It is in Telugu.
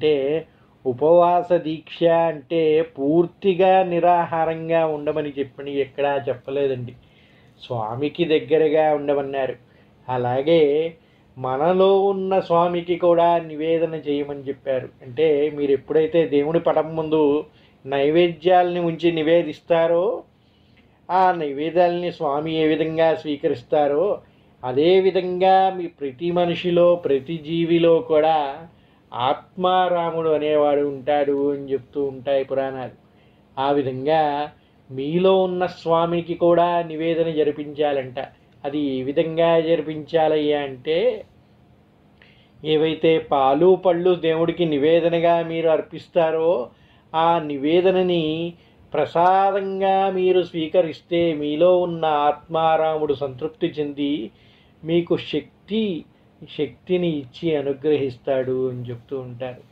అంటే ఉపవాస దీక్ష అంటే పూర్తిగా నిరాహారంగా ఉండమని చెప్పని ఎక్కడా చెప్పలేదండి. స్వామికి దగ్గరగా ఉండమన్నారు. అలాగే మనలో ఉన్న స్వామికి కూడా నివేదన చేయమని చెప్పారు. అంటే మీరు ఎప్పుడైతే దేవుడి పటం ముందు నైవేద్యాలని ఉంచి నివేదిస్తారో, ఆ నైవేద్యాలని స్వామి ఏ విధంగా స్వీకరిస్తారో అదే విధంగా మీ ప్రతి మనిషిలో ప్రతి జీవిలో కూడా ఆత్మారాముడు అనేవాడు ఉంటాడు అని చెప్తూ ఉంటాయి పురాణాలు. ఆ విధంగా మీలో ఉన్న స్వామికి కూడా నివేదన జరిపించాలంట. అది ఏ విధంగా జరిపించాలయ్యా అంటే, ఏవైతే పాలు పళ్ళు దేవుడికి నివేదనగా మీరు అర్పిస్తారో ఆ నివేదనని ప్రసాదంగా మీరు స్వీకరిస్తే మీలో ఉన్న ఆత్మారాముడు సంతృప్తి చెంది మీకు శక్తిని ఇచ్చి అనుగ్రహిస్తాడు అని చెప్తూ ఉంటారు.